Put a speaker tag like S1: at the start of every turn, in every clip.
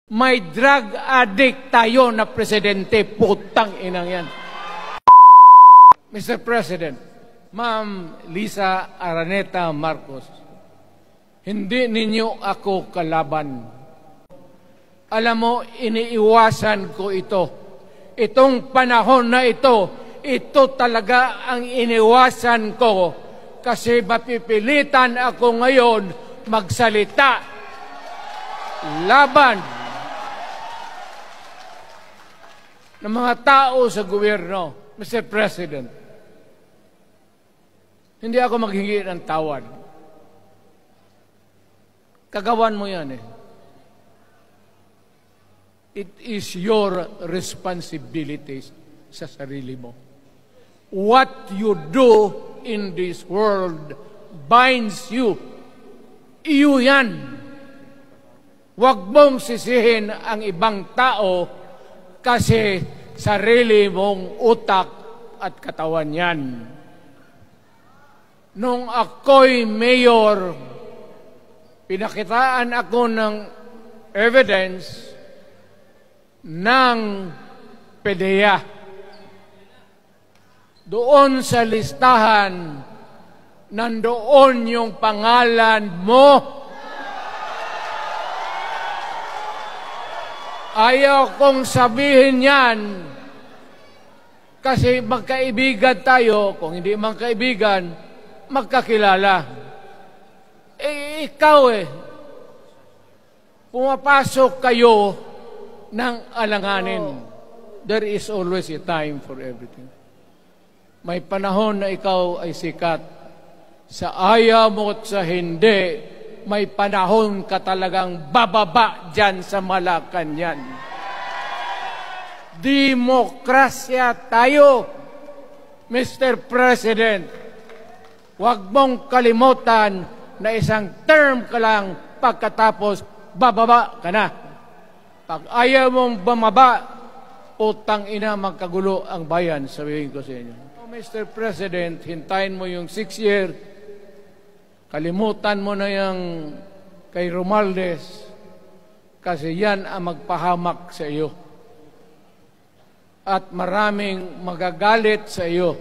S1: May drug addict tayo na presidente, putang inang yan. Mr. President, Ma'am Lisa Araneta Marcos, hindi ninyo ako kalaban. Alam mo, iniiwasan ko ito. Itong panahon na ito talaga ang iniwasan ko kasi mapipilitan ako ngayon magsalita laban ng mga tao sa gobyerno. Mr. President, hindi ako maghingi ng tawad. Kagawan mo yan eh. It is your responsibility sa sarili mo. What you do in this world binds you. Iyo yan. Huwag mong sisihin ang ibang tao kasi sarili mong utak at katawan yan. Nung ako'y mayor, pinakitaan ako ng evidence ng PDEA. Doon sa listahan, nandoon yung pangalan mo. Ayaw kong sabihin yan kasi magkaibigan tayo. Kung hindi magkaibigan, magkakilala. Ikaw pumapasok kayo ng alanganin. There is always a time for everything. May panahon na ikaw ay sikat. Sa ayaw mo at sa hindi, may panahon ka talagang bababa dyan sa Malacanang. Demokrasya tayo, Mr. President. Huwag mong kalimutan na isang term ka lang pagkatapos bababa ka na. Pag ayaw mong bumaba, utang ina magkagulo ang bayan, sabihin ko sa inyo. Mr. President, hintayin mo yung 6 year, kalimutan mo na yung kay Romualdez kasi yan ang magpahamak sa iyo. At maraming magagalit sa iyo,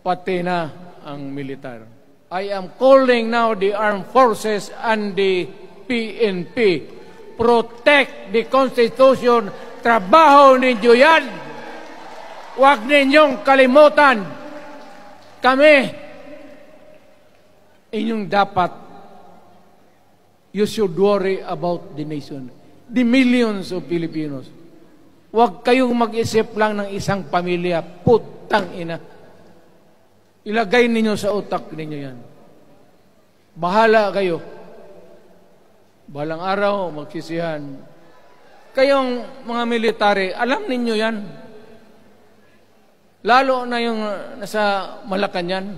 S1: pati na ang militar. I am calling now the armed forces and the PNP. Protect the Constitution. Trabaho ninyo yan. Huwag ninyong kalimutan. Kami, inyong dapat, you should worry about the nation. The millions of Filipinos. Huwag kayong mag-isip lang ng isang pamilya. Putang ina. Ilagay ninyo sa utak ninyo yan. Bahala kayo. Balang araw, magsisihan. Kayong mga military, alam ninyo yan. Lalo na yung nasa Malacanang.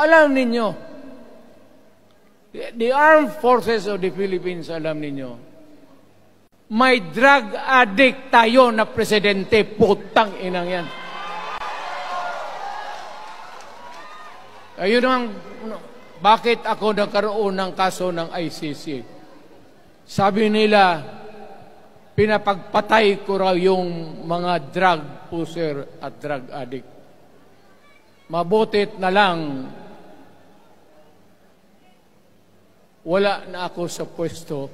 S1: Alam ninyo. The armed forces of the Philippines, alam ninyo. May drug addict tayo na presidente, putang inang yan. Ayun ang bakit ako nagkaroon ng kaso ng ICC. Sabi nila, pinapagpatay ko raw yung mga drug user at drug addict. Mabutit na lang, wala na ako sa pwesto